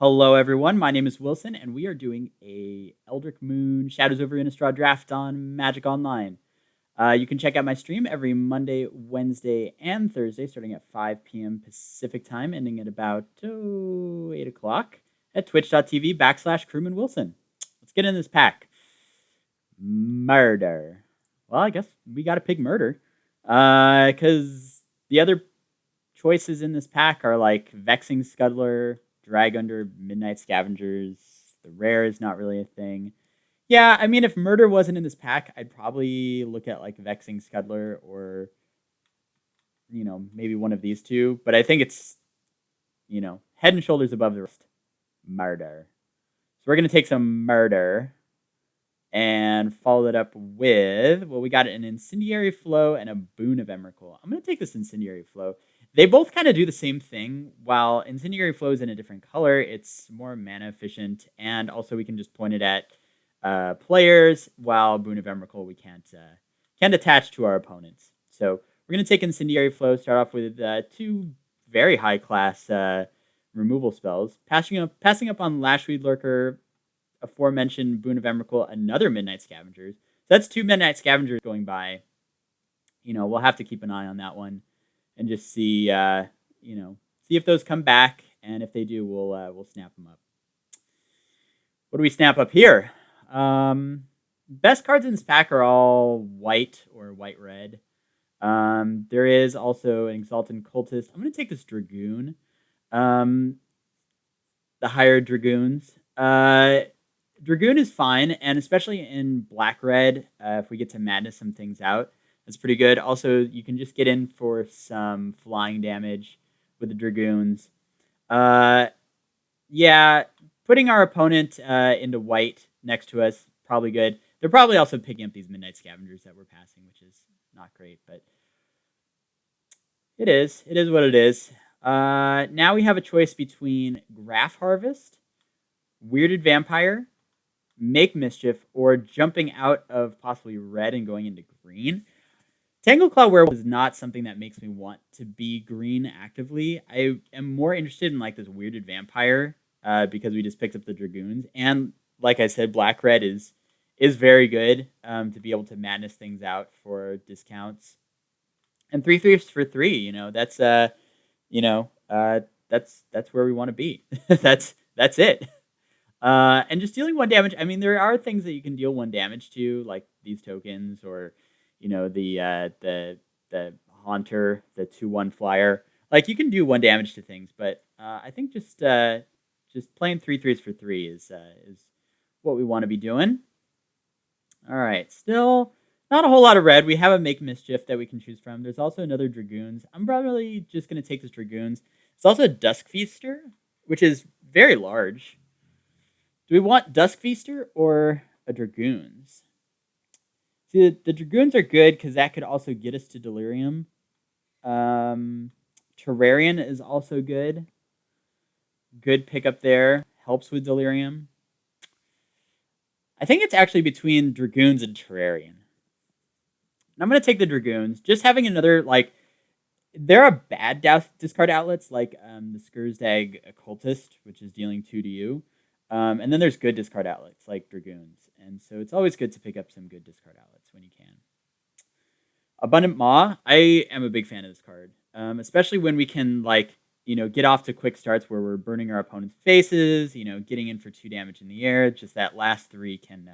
Hello, everyone. My name is Wilson, and we are doing a Eldritch Moon Shadows over Innistrad draft on Magic Online. You can check out my stream every Monday, Wednesday, and Thursday, starting at 5 p.m. Pacific time, ending at about 8 o'clock at twitch.tv/Crewman Wilson. Let's get in this pack. Murder. Well, I guess we got to pick murder, because the other choices in this pack are like Vexing Scuddler, Drag Under, Midnight Scavengers. The rare is not really a thing. Yeah, I mean, if murder wasn't in this pack, I'd probably look at like Vexing Scuddler or, maybe one of these two. But I think it's, head and shoulders above the rest. Murder. So we're going to take some murder and follow it up with, well, we got an Incendiary Flow and a Boon of Emrakul. I'm going to take this Incendiary Flow. They both kind of do the same thing. While Incendiary Flow is in a different color, it's more mana efficient, and also we can just point it at players, while Boon of Emrakul we can't attach to our opponents. So we're going to take Incendiary Flow, start off with two very high-class removal spells. Passing up on Lashweed Lurker, aforementioned Boon of Emrakul, another Midnight Scavengers. So that's two Midnight Scavengers going by. We'll have to keep an eye on that one and just see, see if those come back, and if they do, we'll snap them up. What do we snap up here? Best cards in this pack are all white or white-red. There is also an Exalted Cultist. I'm going to take this Dragoon. The higher Dragoons. Dragoon is fine, and especially in black-red, if we get to madness some things out, that's pretty good. Also, you can just get in for some flying damage with the Dragoons. Yeah, putting our opponent into white next to us, probably good. They're probably also picking up these Midnight Scavengers that we're passing, which is not great, but it is. It is what it is. Now we have a choice between Graph Harvest, Weirded Vampire, Make Mischief, or jumping out of possibly red and going into green. Tangleclaw Werewolf is not something that makes me want to be green actively. I am more interested in like this Weirded Vampire because we just picked up the Dragoons. And like I said, black-red is very good to be able to madness things out for discounts. And 3/3 for 3, that's that's where we want to be. that's it. And just dealing 1 damage. I mean, there are things that you can deal 1 damage to, like these tokens, or the Haunter, the 2/1 flyer. Like, you can do 1 damage to things, but I think just playing 3/3 for 3 is what we want to be doing. All right, still not a whole lot of red. We have a Make Mischief that we can choose from. There's also another Dragoons. I'm probably just going to take this Dragoons. It's also a Dusk Feaster, which is very large. Do we want Dusk Feaster or a Dragoons? See, the Dragoons are good because that could also get us to Delirium. Terrarian is also good. Good pickup there. Helps with Delirium. I think it's actually between Dragoons and Terrarian. And I'm going to take the Dragoons. Just having another, like, there are bad discard outlets, like the Skursdag Occultist, which is dealing 2 to you. And then there's good discard outlets, like Dragoons. And so it's always good to pick up some good discard outlets when you can. Abundant Maw, I am a big fan of this card. Especially when we can, like, get off to quick starts where we're burning our opponent's faces, getting in for 2 damage in the air. Just that last 3 can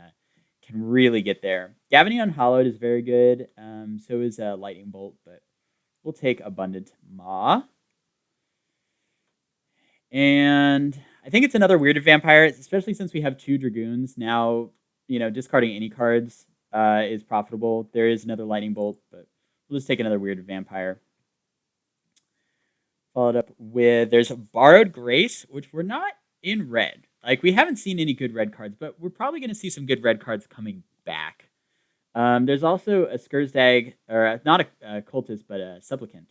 really get there. Gavony Unhallowed is very good. So is Lightning Bolt, but we'll take Abundant Maw. And I think it's another Weirded Vampire, especially since we have 2 Dragoons. Now, discarding any cards is profitable. There is another Lightning Bolt, but we'll just take another Weirded Vampire. Followed up with, there's a Borrowed Grace, which we're not in red. Like, we haven't seen any good red cards, but we're probably going to see some good red cards coming back. There's also a Skursdag, or not a Cultist, but a Supplicant.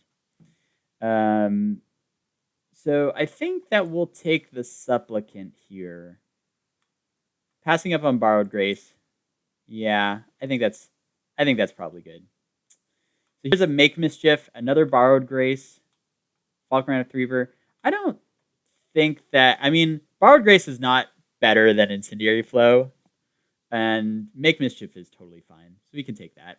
So I think that we'll take the Supplicant here. Passing up on Borrowed Grace. Yeah, I think that's probably good. So here's a Make Mischief, another Borrowed Grace, Falkran of Threaver. I don't think that, I mean, Borrowed Grace is not better than Incendiary Flow, and Make Mischief is totally fine, so we can take that.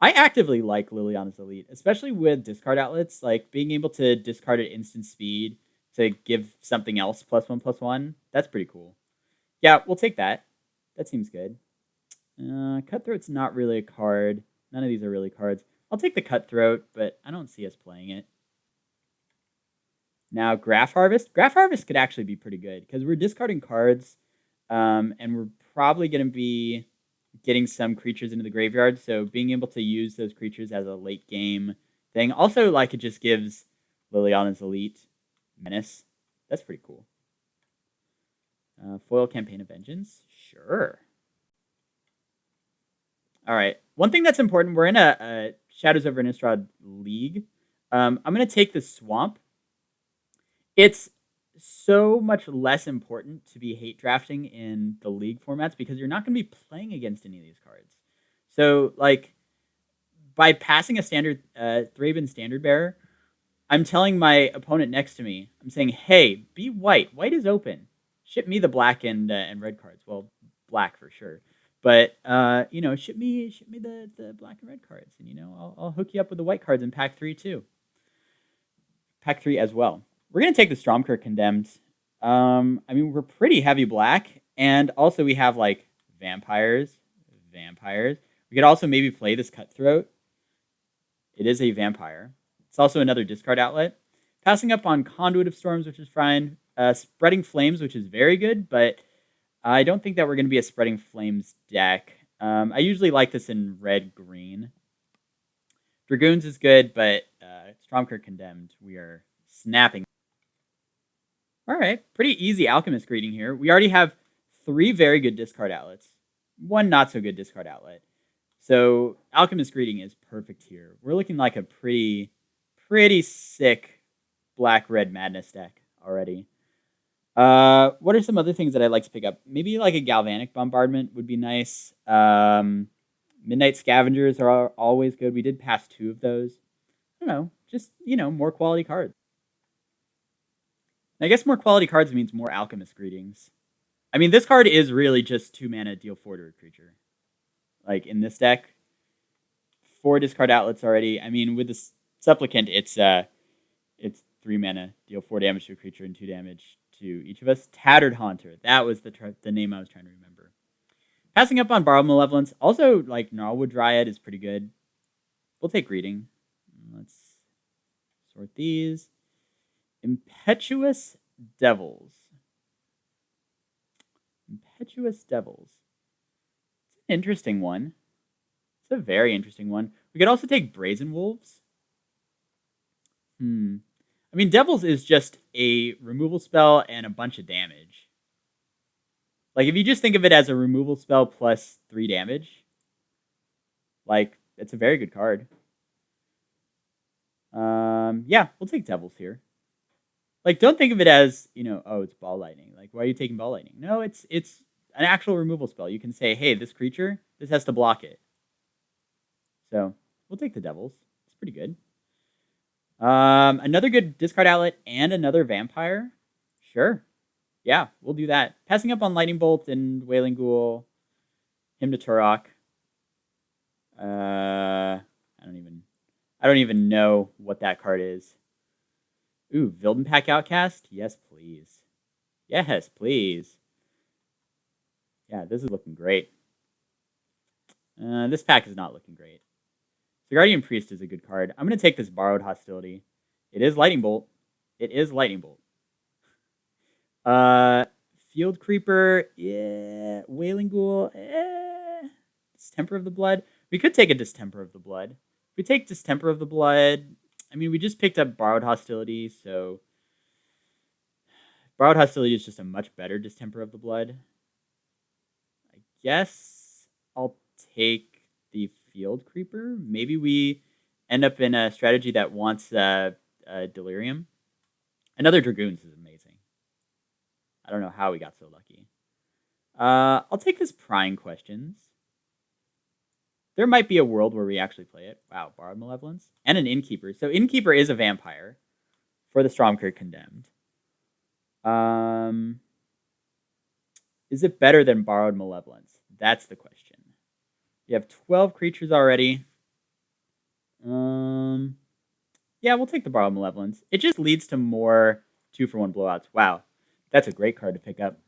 I actively like Liliana's Elite, especially with discard outlets, like being able to discard at instant speed to give something else +1/+1. That's pretty cool. Yeah, we'll take that. That seems good. Cutthroat's not really a card. None of these are really cards. I'll take the Cutthroat, but I don't see us playing it. Now, Graph Harvest. Graph Harvest could actually be pretty good because we're discarding cards, and we're probably going to be getting some creatures into the graveyard. So being able to use those creatures as a late game thing. Also, like, it just gives Liliana's Elite Menace. That's pretty cool. Foil Campaign of Vengeance. Sure. All right. One thing that's important, we're in a Shadows over Innistrad league. I'm going to take the Swamp. It's so much less important to be hate drafting in the league formats because you're not going to be playing against any of these cards. So, like, by passing a standard Thraben Standard Bearer, I'm telling my opponent next to me, I'm saying, hey, be white. White is open. Ship me the black and red cards. Well, black for sure. But, ship me the black and red cards. And, I'll hook you up with the white cards in pack 3 too. Pack 3 as well. We're going to take the Stromkirk Condemned. We're pretty heavy black. And also we have, like, vampires. We could also maybe play this Cutthroat. It is a vampire. It's also another discard outlet. Passing up on Conduit of Storms, which is fine. Spreading Flames, which is very good, but I don't think that we're going to be a Spreading Flames deck. I usually like this in red-green. Dragoons is good, but Stromkirk Condemned, we are snapping. All right, pretty easy Alchemist Greeting here. We already have 3 very good discard outlets. 1 not-so-good discard outlet. So Alchemist Greeting is perfect here. We're looking like a pretty sick black-red madness deck already. What are some other things that I'd like to pick up? Maybe like a Galvanic Bombardment would be nice. Midnight Scavengers are always good. We did pass 2 of those. I don't know. Just, more quality cards. I guess more quality cards means more Alchemist Greetings. I mean, this card is really just 2 mana, deal 4 to a creature. Like, in this deck, 4 discard outlets already. I mean, with the Supplicant, it's 3 mana, deal 4 damage to a creature and 2 damage to each of us. Tattered Haunter. That was the name I was trying to remember. Passing up on Borrowed Malevolence. Also, like, Gnarlwood Dryad is pretty good. We'll take Greeting. Let's sort these. Impetuous Devils. It's an interesting one. It's a very interesting one. We could also take Brazen Wolves. Devils is just a removal spell and a bunch of damage. Like, if you just think of it as a removal spell plus 3 damage, like, it's a very good card. Yeah, we'll take Devils here. Like, don't think of it as, it's Ball Lightning. Like, why are you taking Ball Lightning? No, it's an actual removal spell. You can say, hey, this creature, this has to block it. So, we'll take the Devils. It's pretty good. Another good discard outlet and another vampire. Sure. Yeah, we'll do that. Passing up on Lightning Bolt and Wailing Ghoul. Hymn to Turok. I don't even know what that card is. Ooh, Vildenpack Outcast? Yes, please. Yes, please. Yeah, this is looking great. This pack is not looking great. The Guardian Priest is a good card. I'm going to take this Borrowed Hostility. It is Lightning Bolt. Field Creeper. Yeah. Wailing Ghoul. Distemper of the Blood. We could take a Distemper of the Blood. If we take Distemper of the Blood, we just picked up Borrowed Hostility, so Borrowed Hostility is just a much better Distemper of the Blood. I guess I'll take the Field Creeper. Maybe we end up in a strategy that wants Delirium. Another Dragoons is amazing. I don't know how we got so lucky. I'll take this Prying Questions. There might be a world where we actually play it. Wow, Borrowed Malevolence. And an Innkeeper. So Innkeeper is a vampire for the Stromkirk Condemned. Is it better than Borrowed Malevolence? That's the question. You have 12 creatures already. Yeah, we'll take the Borrowed Malevolence. It just leads to more 2-for-1 blowouts. Wow, that's a great card to pick up.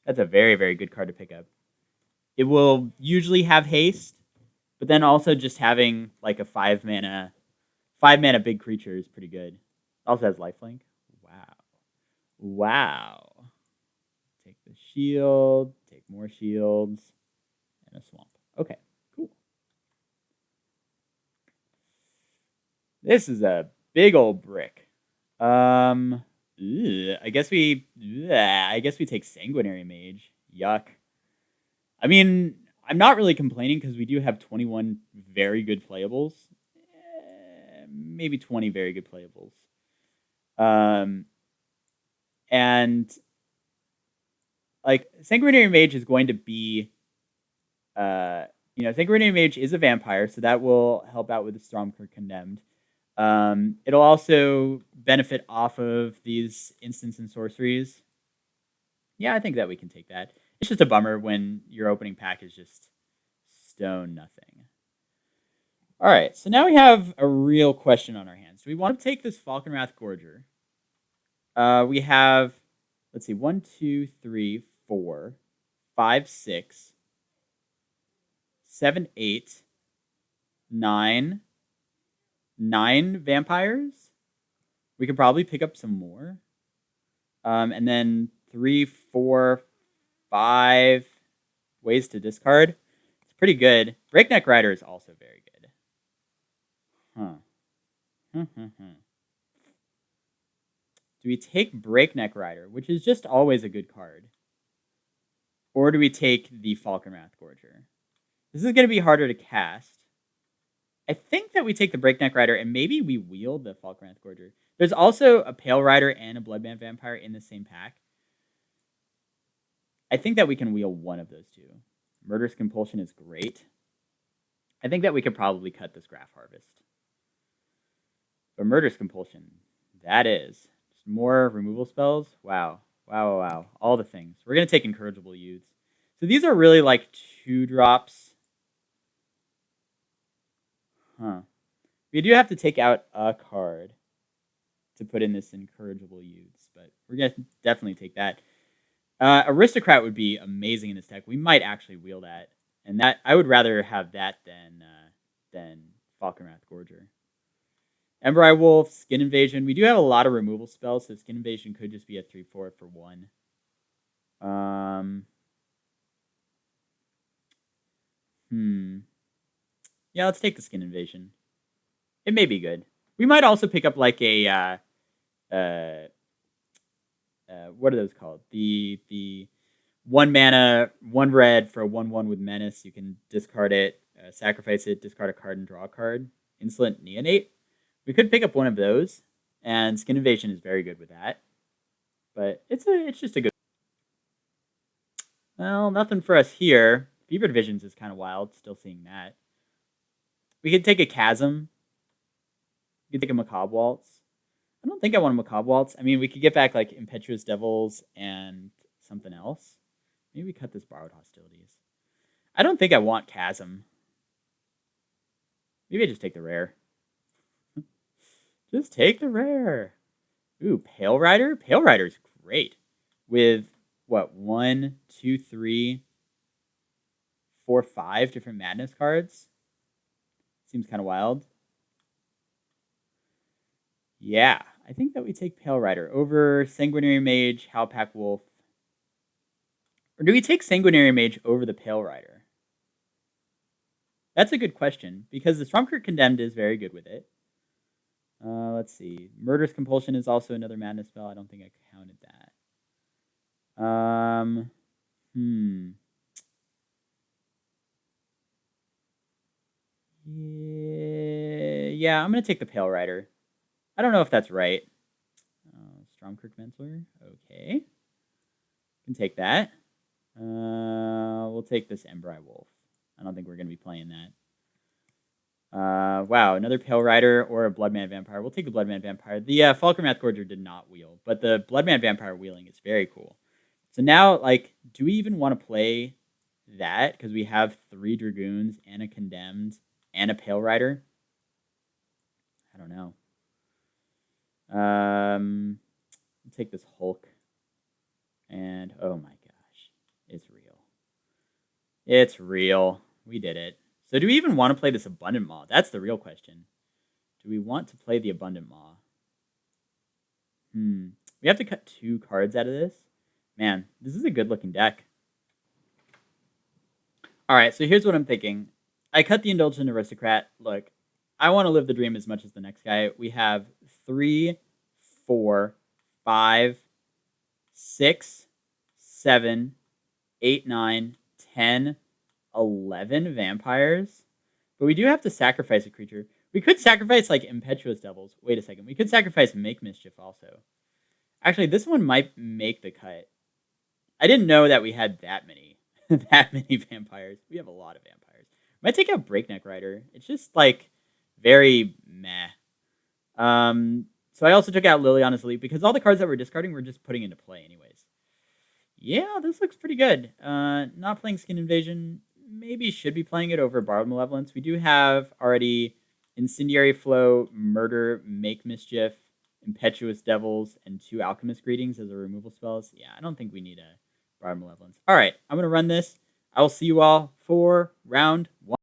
That's a very, very good card to pick up. It will usually have haste, but then also just having like a 5-mana big creature is pretty good. Also has lifelink. Wow. Take the shield, take more shields, and a swamp. Okay, cool. This is a big old brick. I guess we take Sanguinary Mage. Yuck. I mean, I'm not really complaining because we do have 21 very good playables. Maybe 20 very good playables. And like Sanguinary Mage is going to be, Sanguinary Mage is a vampire, so that will help out with the Stormcur Condemned. It'll also benefit off of these instants and sorceries. Yeah, I think that we can take that. It's just a bummer when your opening pack is just stone nothing. All right, so now we have a real question on our hands. Do we want to take this Falkenrath Gorger? We have, let's see, 1, 2, 3, 4, 5, 6, 7, 8, 9 vampires. We could probably pick up some more. And then 3, 4, 5 ways to discard. It's pretty good. Breakneck Rider is also very good. Do we take Breakneck Rider, which is just always a good card? Or do we take the Falkenrath Gorger? This is going to be harder to cast. I think that we take the Breakneck Rider and maybe we wield the Falkenrath Gorger. There's also a Pale Rider and a Bloodband Vampire in the same pack. I think that we can wield one of those two. Murderous Compulsion is great. I think that we could probably cut this Graph Harvest. But Murderous Compulsion, that is. Just more removal spells. Wow. All the things. We're going to take Incorrigible Youths. So these are really like 2-drops. We do have to take out a card to put in this Incorrigible Youths, but we're going to definitely take that. Aristocrat would be amazing in this deck. We might actually wheel that. And that I would rather have that than Falkenrath Gorger. Ember-Eye Wolf, Skin Invasion. We do have a lot of removal spells, so Skin Invasion could just be a 3-4 for 1. Yeah, let's take the Skin Invasion. It may be good. We might also pick up like a what are those called? The 1 mana, 1 red for a 1/1 with Menace. You can discard it, sacrifice it, discard a card, and draw a card. Insolent Neonate. We could pick up one of those, and Skin Invasion is very good with that. But it's just a good. Well, nothing for us here. Fevered Visions is kind of wild. Still seeing that. We could take a Chasm. We could take a Macabre Waltz. I don't think I want a Macabre Waltz. I mean, we could get back like Impetuous Devils and something else. Maybe we cut this Borrowed Hostilities. I don't think I want Chasm. Maybe I just take the rare. Just take the rare. Ooh, Pale Rider? Pale Rider's great. With, what, 1, 2, 3, 4, 5 different Madness cards? Seems kind of wild. Yeah, I think that we take Pale Rider over Sanguinary Mage, Howlpack Wolf. Or do we take Sanguinary Mage over the Pale Rider? That's a good question, because the Stormcur Condemned is very good with it. Let's see. Murderous Compulsion is also another Madness spell. I don't think I counted that. Yeah, I'm going to take the Pale Rider. I don't know if that's right. Stormcur Commencer. Okay. Can take that. We'll take this Ember-Eye Wolf. I don't think we're going to be playing that. Wow, another Pale Rider or a Bloodman Vampire. We'll take the Bloodman Vampire. The Falkenrath Gorger did not wheel, but the Bloodman Vampire wheeling is very cool. So now, like, do we even want to play that? Because we have 3 Dragoons and a Condemned and a Pale Rider. I don't know. I'll take this Hulk. And, oh my gosh, it's real. It's real. We did it. So do we even want to play this Abundant Maw? That's the real question. Do we want to play the Abundant Maw? We have to cut 2 cards out of this. Man, this is a good-looking deck. All right, so here's what I'm thinking. I cut the Indulgent Aristocrat. Look, I want to live the dream as much as the next guy. We have 3, 4, 5, 6, 7, 8, 9, 10, 11 vampires. But we do have to sacrifice a creature. We could sacrifice, like, Impetuous Devils. Wait a second. We could sacrifice Make Mischief also. Actually, this one might make the cut. I didn't know that we had that many. That many vampires. We have a lot of vampires. Might take out Breakneck Rider. It's just, like, very meh. So I also took out Liliana's Leap because all the cards that we're discarding we're just putting into play anyways. Yeah, this looks pretty good. Not playing Skin Invasion. Maybe should be playing it over Borrowed Malevolence. We do have already Incendiary Flow, Murder, Make Mischief, Impetuous Devils, and 2 Alchemist Greetings as a removal spells. Yeah, I don't think we need a Borrowed Malevolence. All right, I'm going to run this. I will see you all for round 1.